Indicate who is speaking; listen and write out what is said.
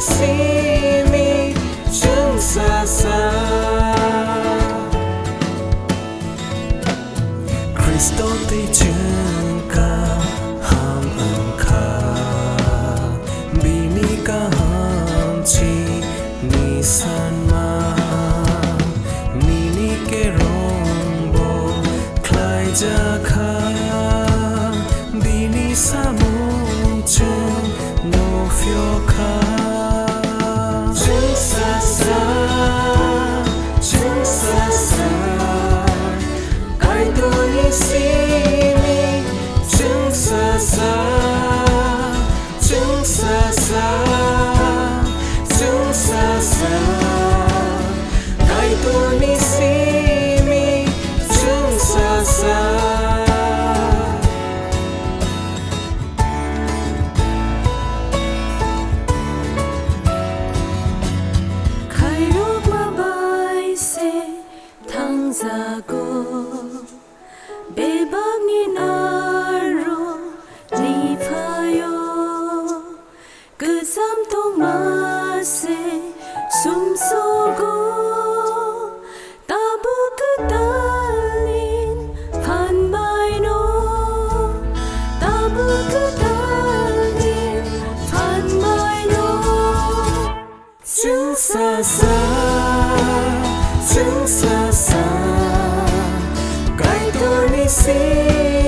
Speaker 1: simi chung sa sa Kristo ti chung ka ham ang ka bini ka ham chi ni san ma ni ke rong bo klai ja kha bini sa mu chung no fyo kha
Speaker 2: 자고 배방이 나로 리파요 그 삼통 맛에 숨소고 따부 그 달린 반마이노 따부 그 달린 반마이노
Speaker 1: 중사사 중사사 가이돌리 시